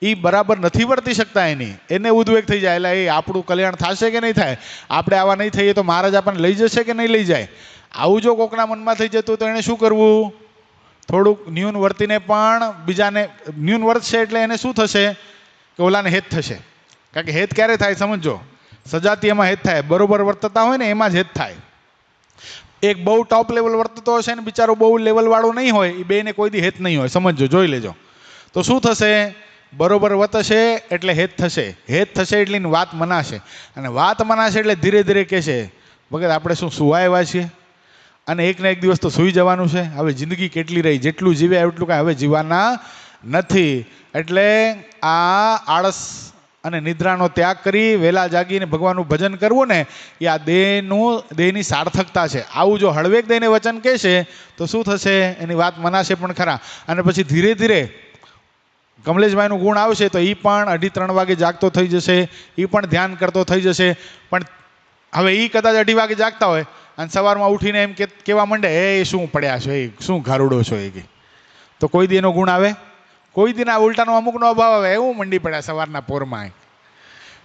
એ બરાબર નથી વર્તી શકતા, એને ઉદ્વેગ થઈ જાય, એટલે એ આપણું કલ્યાણ થશે કે નહીં થાય, આપણે આવા નહીં થઈએ તો મહારાજ આપણને લઈ જશે કે નહીં લઈ જાય. આવું જો કોકના મનમાં થઈ જતું તો એને શું કરવું? થોડુંક ન્યૂન વર્તીને પણ બીજાને ન્યૂન વર્તશે એટલે એને શું થશે કે ઓલાને હેત થશે. કારણ કે હેત ક્યારે થાય સમજો? સજાતીયમાં હેત થાય. બરોબર વર્તતા હોય ને એમાં જ હેત થાય. એક બહુ ટોપ લેવલ વર્તતો હશે ને બિચારો બહુ લેવલ વાળો નહીં હોય, એ બેને કોઈ દી હેત નહીં હોય, સમજો, જોઈ લેજો. તો શું થશે? બરોબર વર્તશે એટલે હેત થશે, હેત થશે એટલે વાત મનાશે, અને વાત મનાશે એટલે ધીરે ધીરે કહેશે ભગત આપણે શું સુવા આવ્યા છીએ, અને એક ને એક દિવસ તો સૂઈ જવાનું છે, હવે જિંદગી કેટલી રહી, જેટલું જીવે એટલું કાંઈ હવે જીવવાના નથી. એટલે આ આળસ અને નિદ્રાનો ત્યાગ કરી વહેલા જાગીને ભગવાનનું ભજન કરવું ને, એ આ દેહની સાર્થકતા છે. આવું જો હળવેક દઈને વચન કહેશે તો શું થશે? એની વાત મનાશે પણ ખરા. અને પછી ધીરે ધીરે કમલેશભાઈનું ગુણ આવશે તો એ પણ 2:30-3 વાગે જાગતો થઈ જશે, એ પણ ધ્યાન કરતો થઈ જશે. પણ હવે એ કદાચ 2:30 વાગે જાગતા હોય અને સવારમાં ઉઠીને એમ કહેવા માંડે, એ શું પડ્યા છો, એ શું ઘારુડો છો, એ તો કોઈ દી એનો ગુણ આવે? કોઈ દીના ઉલટાનો અમુકનો અભાવ આવે. એવું મંડી પડ્યા સવારના પોરમાં,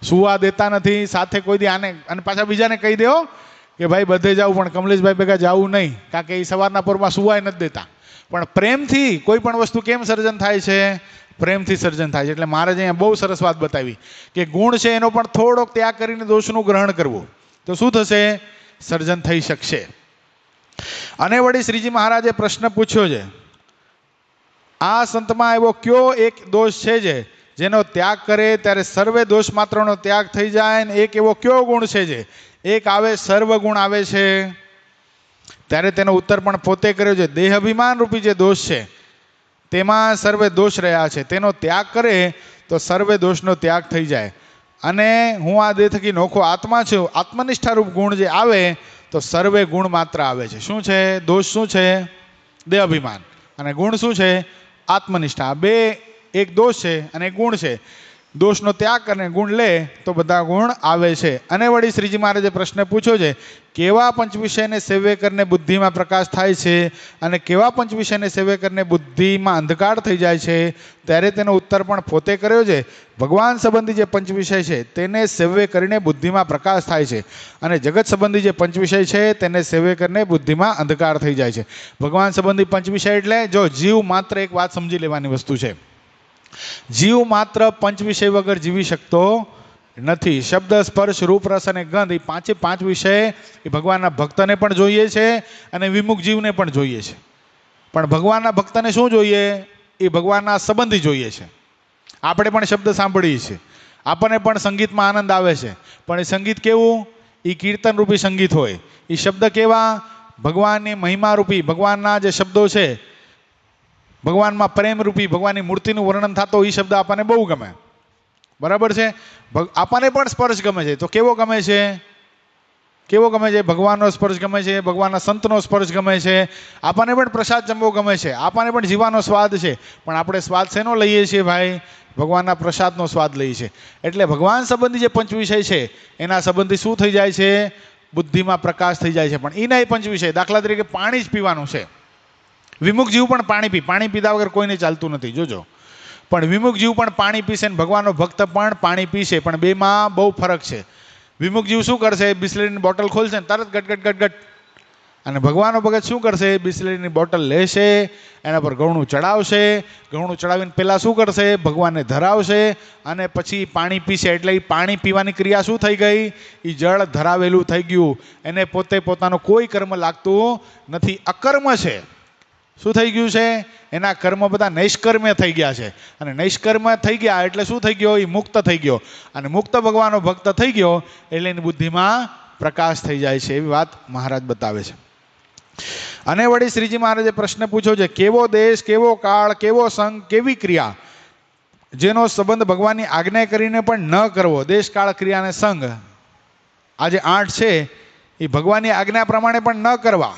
સુવા દેતા નથી સાથે કોઈ દી આને, અને પાછા બીજાને કહી દેવો કે ભાઈ બધે જાવું પણ કમલેશભાઈ ભેગા જવું નહીં, કારણ કે એ સવારના પોરમાં સુવાય નથી દેતા. પણ પ્રેમથી કોઈ પણ વસ્તુ કેમ સર્જન થાય છે? પ્રેમથી સર્જન થાય છે. એટલે મહારાજે અહીંયા બહુ સરસ વાત બતાવી કે ગુણ છે એનો પણ થોડોક ત્યાગ કરીને દોષનું ગ્રહણ કરવું તો શું થશે? સર્જન થઈ શકશે. અને વળી શ્રીજી મહારાજે પ્રશ્ન પૂછ્યો છે, આ સંતમાં એવો કયો એક દોષ છે જેનો ત્યાગ કરે ત્યારે સર્વે દોષ માત્રનો ત્યાગ થઈ જાય, ને એક એવો કયો ગુણ છે જે એક આવે સર્વ ગુણ આવે છે? ત્યારે તેનો ઉત્તર પણ પોતે કર્યો છે, દેહ અભિમાન રૂપી જે દોષ છે તેમાં સર્વે દોષ રહ્યા છે, તેનો ત્યાગ કરે તો સર્વે દોષનો ત્યાગ થઈ જાય. અને હું આ દેહ થકી નોખો આત્મા છું, આત્મનિષ્ઠારૂપ ગુણ જે આવે તો સર્વે ગુણ માત્ર આવે છે. શું છે? દોષ શું છે? દેહ અભિમાન. અને ગુણ શું છે? આત્મનિષ્ઠા. બે, એક દોષ છે અને એક ગુણ છે. દોષનો ત્યાગ કરીને ગુણ લે તો બધા ગુણ આવે છે. અને વળી શ્રીજી મહારાજે પ્રશ્ન પૂછ્યો છે, કેવા પંચ વિષયને સેવ્ય કરીને બુદ્ધિમાં પ્રકાશ થાય છે અને કેવા પંચ વિષયને સેવ્ય કરીને બુદ્ધિમાં અંધકાર થઈ જાય છે? ત્યારે તેનો ઉત્તર પણ પોતે કર્યો છે, ભગવાન સંબંધી જે પંચ વિષય છે તેને સેવ્ય કરીને બુદ્ધિમાં પ્રકાશ થાય છે, અને જગત સંબંધી જે પંચ વિષય છે તેને સેવ્ય કરીને બુદ્ધિમાં અંધકાર થઈ જાય છે. ભગવાન સંબંધી પંચ વિષય એટલે જો જીવ માત્ર, એક વાત સમજી લેવાની વસ્તુ છે, જીવ માત્ર પંચ વિષય વગર જીવી શકતો નથી. શબ્દ, સ્પર્શ, રૂપ, રસ અને ગંધ, એ પાંચે પાંચ વિષય એ ભગવાનના ભક્તને પણ જોઈએ છે અને વિમુખ જીવને પણ જોઈએ છે. પણ ભગવાનના ભક્તને શું જોઈએ? એ ભગવાનના સંબંધી જોઈએ છે. આપણે પણ શબ્દ સાંભળીએ છીએ, આપણને પણ સંગીતમાં આનંદ આવે છે, પણ એ સંગીત કેવું? એ કીર્તન રૂપી સંગીત હોય. એ શબ્દ કેવા? ભગવાનની મહિમા રૂપી, ભગવાનના જે શબ્દો છે, ભગવાનમાં પ્રેમ રૂપી ભગવાનની મૂર્તિનું વર્ણન થતો એ શબ્દ આપણને બહુ ગમે. બરાબર છે? આપણને પણ સ્પર્શ ગમે છે. તો કેવો ગમે છે? કેવો ગમે છે? ભગવાનનો સ્પર્શ ગમે છે, ભગવાનના સંતનો સ્પર્શ ગમે છે, આપણને પણ પ્રસાદ જમવો ગમે છે, આપણને પણ જીવાનો સ્વાદ છે. પણ આપણે સ્વાદ શેનો લઈએ છીએ ભાઈ? ભગવાનના પ્રસાદનો સ્વાદ લઈએ છીએ. એટલે ભગવાન સંબંધી જે પંચ વિષય છે એના સંબંધી શું થઈ જાય છે? બુદ્ધિમાં પ્રકાશ થઈ જાય છે. પણ એના પંચ વિષય, દાખલા તરીકે પાણી જ પીવાનું છે. વિમુખ જીવ પણ પાણી પીધા વગર કોઈને ચાલતું નથી, જોજો. પણ વિમુખ જીવ પણ પાણી પીશે ને ભગવાનનો ભક્ત પણ પાણી પીશે, પણ બેમાં બહુ ફરક છે. વિમુખ જીવ શું કરશે? બિસ્લેરીની બોટલ ખોલશે ને તરત ગટ ગટ ગટ ગટ અને ભગવાનનો ભગત શું કરશે? બિસ્લેરીની બોટલ લેશે, એના પર ઘઉંનું ચડાવશે, ઘઉંનું ચડાવીને પહેલાં શું કરશે? ભગવાનને ધરાવશે અને પછી પાણી પીશે. એટલે એ પાણી પીવાની ક્રિયા શું થઈ ગઈ? એ જળ ધરાવેલું થઈ ગયું. એને પોતે પોતાનું કોઈ કર્મ લાગતું નથી, અકર્મ છે. શું થઈ ગયું છે? એના કર્મ બધા નૈષ્કર્મ્ય થઈ ગયા છે. અને નૈષ્કર્મ્ય થઈ ગયા એટલે શું થઈ ગયો? એ મુક્ત થઈ ગયો. અને મુક્ત ભગવાનનો ભક્ત થઈ ગયો એટલે એની બુદ્ધિમાં પ્રકાશ થઈ જાય છે. એવી વાત મહારાજ બતાવે છે. અને વળી શ્રીજી મહારાજે પ્રશ્ન પૂછ્યો છે, કેવો દેશ, કેવો કાળ, કેવો સંગ, કેવી ક્રિયા જેનો સંબંધ ભગવાનની આજ્ઞા કરીને પણ ન કરવો? દેશ, કાળ, ક્રિયા અને સંગ, આ જે 8 છે એ ભગવાનની આજ્ઞા પ્રમાણે પણ ન કરવા.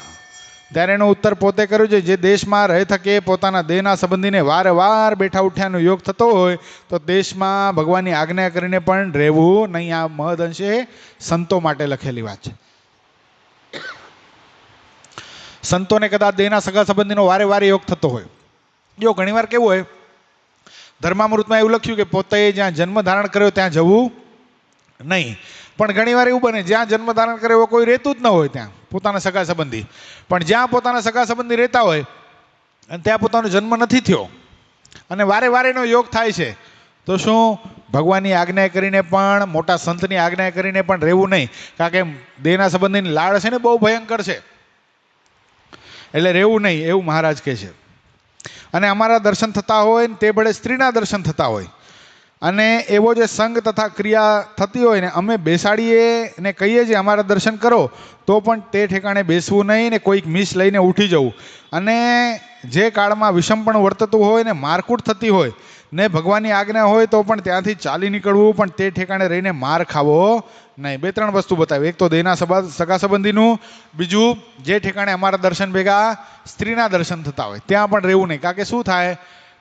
ત્યારે એનો ઉત્તર પોતે કર્યો છે, જે દેશમાં રહી થકે પોતાના દેહના સંબંધીને વારંવાર બેઠા ઉઠ્યાનો યોગ થતો હોય તો દેશમાં ભગવાનની આજ્ઞા કરીને પણ રહેવું નહીં. આ મહદ અંશે સંતો માટે લખેલી વાત છે. સંતોને કદાચ દેહના સગા સંબંધીનો વારે વારે યોગ થતો હોય. જો ઘણીવાર કેવું હોય, ધર્મામૃતમાં એવું લખ્યું કે પોતે જ્યાં જન્મ ધારણ કર્યો ત્યાં જવું નહીં. પણ ઘણીવાર એવું બને જ્યાં જન્મ ધારણ કર્યો એવો કોઈ રહેતું જ ન હોય ત્યાં પોતાના સગા સંબંધી, પણ જ્યાં પોતાના સગા સંબંધી રહેતા હોય અને ત્યાં પોતાનો જન્મ નથી થયો અને વારે વારેનો યોગ થાય છે, તો શું ભગવાનની આજ્ઞા કરીને પણ, મોટા સંતની આજ્ઞા કરીને પણ રહેવું નહીં? કારણ કે દેહના સંબંધીની લાડ છે ને બહુ ભયંકર છે, એટલે રહેવું નહીં એવું મહારાજ કહે છે. અને અમારા દર્શન થતા હોય ને તે ભળે સ્ત્રીના દર્શન થતા હોય અને એવો જે સંગ તથા ક્રિયા થતી હોય ને અમે બેસાડીએ ને કહીએ છીએ અમારા દર્શન કરો, તો પણ તે ઠેકાણે બેસવું નહીં ને કોઈક મિસ લઈને ઉઠી જવું. અને જે કાળમાં વિષમ પણ વર્તતું હોય ને મારકૂટ થતી હોય ને ભગવાનની આજ્ઞા હોય તો પણ ત્યાંથી ચાલી નીકળવું, પણ તે ઠેકાણે રહીને માર ખાવો નહીં. 2-3 વસ્તુ બતાવી. એક તો દેહના સગા સંબંધીનું, બીજું જે ઠેકાણે અમારા દર્શન ભેગા સ્ત્રીના દર્શન થતા હોય ત્યાં પણ રહેવું નહીં. કારણ કે શું થાય,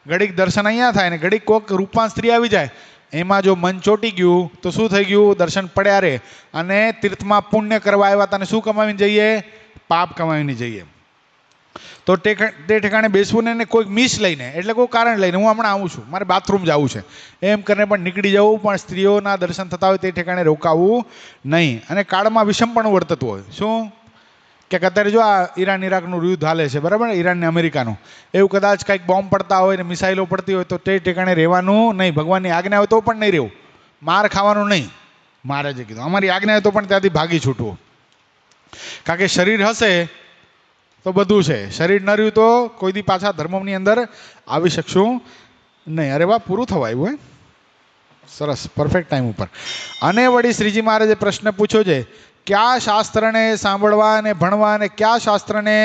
ઘડીક દર્શન અહીંયા થાય ને ઘડીક કોઈક રૂપવાન સ્ત્રી આવી જાય, એમાં જો મન ચોંટી ગયું તો શું થઈ ગયું? દર્શન પડ્યા રહે. અને તીર્થમાં પુણ્ય કરવા આવ્યા તને શું કમાવીને જઈએ? પાપ કમાવીને જઈએ. તો તે ઠેકાણે બેસવું ને કોઈક મિસ લઈને, એટલે કોઈ કારણ લઈને, હું હમણાં આવું છું, મારે બાથરૂમ જવું છે, એમ કરીને પણ નીકળી જવું, પણ સ્ત્રીઓના દર્શન થતા હોય તે ઠેકાણે રોકાવું નહીં. અને કાળમાં વિષમ પણ વર્તતું હોય. શું કે અત્યારે જો આ ઈરાન ઇરાકનું યુદ્ધ હાલે છે, બરાબર, ઈરાન ને અમેરિકાનું, એવું કદાચ કંઈક બોમ્બ પડતા હોય ને મિસાઇલો પડતી હોય તો તે ઠેકાણે રહેવાનું નહીં. ભગવાનની આજ્ઞા હોય તો પણ નહીં રહેવું, માર ખાવાનું નહીં. મહારાજે કીધું અમારી આજ્ઞા હોય તો પણ ત્યાંથી ભાગી છૂટવું. કારણ કે શરીર હશે તો બધું છે, શરીર ન રહ્યું તો કોઈ દી પાછા ધર્મની અંદર આવી શકશું નહીં. અરે વાહ, પૂરું થવા આવ્યું. સરસ, પરફેક્ટ ટાઈમ ઉપર. અને વળી શ્રીજી મહારાજે પ્રશ્ન પૂછ્યો છે, કયા શાસ્ત્રને સાંભળવા અને ભણવા અને કયા શાસ્ત્રને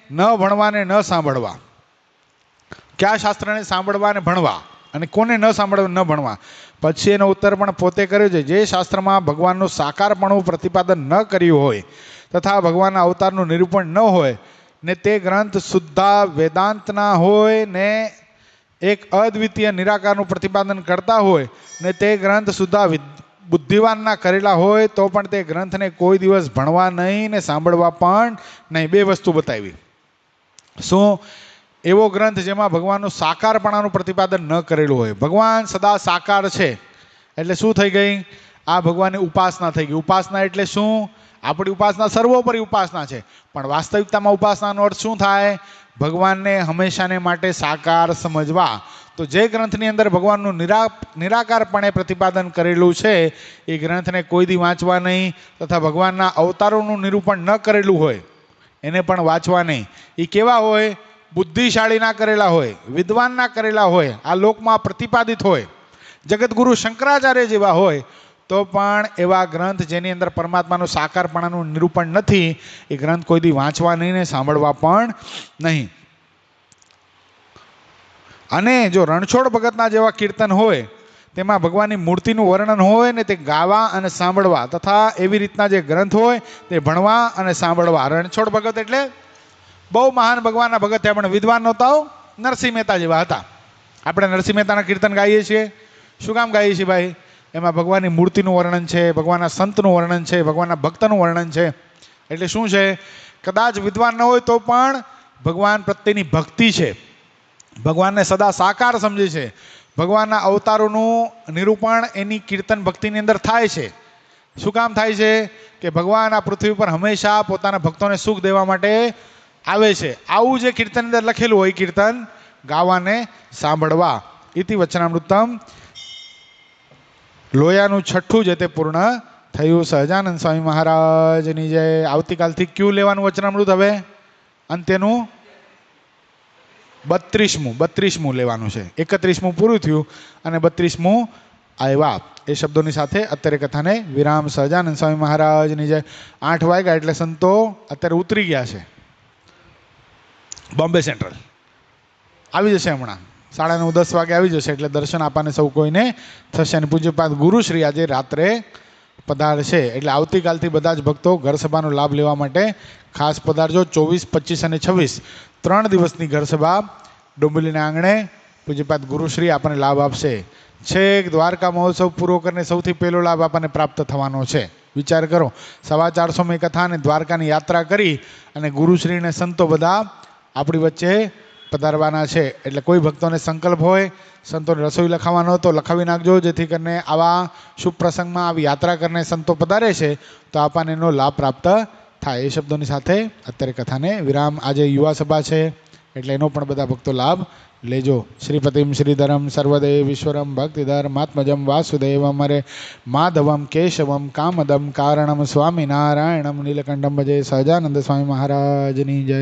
ન ભણવા અને ન સાંભળવા? કયા શાસ્ત્રને સાંભળવા અને ભણવા અને કોને ન સાંભળવા ન ભણવા? પછી એનો ઉત્તર પણ પોતે કર્યો છે, જે શાસ્ત્રમાં ભગવાનનું સાકારપણું પ્રતિપાદન ન કર્યું હોય તથા ભગવાનના અવતારનું નિરૂપણ ન હોય ને તે ગ્રંથ શુદ્ધા વેદાંતના હોય ને એક અદ્વિતીય નિરાકારનું પ્રતિપાદન કરતા હોય ને તે ગ્રંથ શુદ્ધા બુદ્ધિવાનના કરેલા હોય તો પણ તે ગ્રંથને કોઈ દિવસ ભણવા નહીં ને સાંભળવા પણ નહીં. 2 વસ્તુ બતાવી. શું? એવો ગ્રંથ જેમાં ભગવાનનું સાકારપણાનું પ્રતિપાદન ન કરેલું હોય. ભગવાન સદા સાકાર છે એટલે શું થઈ ગઈ? આ ભગવાનની ઉપાસના થઈ ગઈ. ઉપાસના એટલે શું? આપણી ઉપાસના સર્વોપરી ઉપાસના છે, પણ વાસ્તવિકતામાં ઉપાસનાનો અર્થ શું થાય? ભગવાનને હંમેશાને માટે સાકાર સમજવા. તો જે ગ્રંથની અંદર ભગવાનનું નિરાકારપણે પ્રતિપાદન કરેલું છે એ ગ્રંથને કોઈ દી વાંચવા નહીં, તથા ભગવાનના અવતારોનું નિરૂપણ ન કરેલું હોય એને પણ વાંચવા નહીં. એ કેવા હોય? બુદ્ધિશાળી ના કરેલા હોય, વિદ્વાન ના કરેલા હોય, આ લોકમાં પ્રતિપાદિત હોય, જગતગુરુ શંકરાચાર્ય જેવા હોય તો પણ એવા ગ્રંથ જેની અંદર પરમાત્માનું સાકારપણાનું નિરૂપણ નથી એ ગ્રંથ કોઈ દી વાંચવા નહીં ને સાંભળવા પણ નહીં. અને જો રણછોડ ભગતના જેવા કીર્તન હોય તેમાં ભગવાનની મૂર્તિનું વર્ણન હોય ને તે ગાવા અને સાંભળવા, તથા એવી રીતના જે ગ્રંથ હોય તે ભણવા અને સાંભળવા. રણછોડ ભગત એટલે બહુ મહાન ભગવાનના ભગત થયા, પણ વિદ્વાન નહોતા, નરસિંહ મહેતા જેવા હતા. આપણે નરસિંહ મહેતાના કીર્તન ગાઈએ છીએ. શું કામ ગાઈએ છીએ ભાઈ? એમાં ભગવાનની મૂર્તિનું વર્ણન છે, ભગવાનના સંતનું વર્ણન છે, ભગવાનના ભક્તનું વર્ણન છે. એટલે શું છે? કદાચ વિદ્વાન ન હોય તો પણ ભગવાન પ્રત્યેની ભક્તિ છે, ભગવાનને સદા સાકાર સમજે છે, ભગવાનના અવતારોનું નિરૂપણ એની કીર્તન ભક્તિની અંદર થાય છે. શું કામ થાય છે કે ભગવાન આ પૃથ્વી પર હંમેશા પોતાના ભક્તોને સુખ દેવા માટે આવે છે. આવું જે કીર્તન અંદર લખેલું હોય કીર્તન ગાવાને સાંભળવા. ઇતિ વચનામૃતમ લોયાનું છઠ્ઠું જે તે પૂર્ણ થયું. સહજાનંદ સ્વામી મહારાજની જય. આવતીકાલથી ક્યુ લેવાનું વચનામૃત હવે અંત્યનું 32મું લેવાનું છે. 31મું પૂરું થયું અને 32મું આવ્યા. એ શબ્દોની સાથે અત્યારે કથાને વિરામ. સહજાનંદ સ્વામી મહારાજની જય. 8 વાગ્યા એટલે સંતો અત્યારે ઉતરી ગયા છે. બોમ્બે સેન્ટ્રલ આવી જશે હમણાં 9:30-10 વાગે આવી જશે એટલે દર્શન આપવાને સૌ કોઈને થશે. અને પૂજ્યપાદ ગુરુશ્રી આજે રાત્રે પધારશે એટલે આવતીકાલથી બધા જ ભક્તો ઘર સભાનો લાભ લેવા માટે ખાસ પધારજો. 24, 25 અને 26 3 દિવસની ઘર સભા ડુંબલીના આંગણે પૂજ્યપાદ ગુરુશ્રી આપણને લાભ આપશે. છેક દ્વારકા મહોત્સવ પૂરો કરીને સૌથી પહેલો લાભ આપણને પ્રાપ્ત થવાનો છે. વિચાર કરો, 450મી કથા અને દ્વારકાની યાત્રા કરી અને ગુરુશ્રીને સંતો બધા આપણી વચ્ચે પધારવાના છે. એટલે કોઈ ભક્તોને સંકલ્પ હોય સંતોને રસોઈ લખાવવાનો તો લખાવી નાખજો, જેથી કરીને આવા શુભ પ્રસંગમાં આવી યાત્રા કરીને સંતો પધારે છે તો આપણને એનો લાભ પ્રાપ્ત થાય. એ શબ્દોની સાથે અત્યારે કથાને વિરામ. આજે યુવા સભા છે એટલે એનો પણ બધા ભક્તો લાભ લેજો. શ્રીપતિમ શ્રીધરમ સર્વદેવીશ્વરમ ભક્તિધર્માત્મજમ વાસુદેવમ હરે માધવમ કેશવમ કામદમ કારણમ સ્વામિનારાયણમ નીલકંઠમ ભજે. સહજાનંદ સ્વામી મહારાજની જય.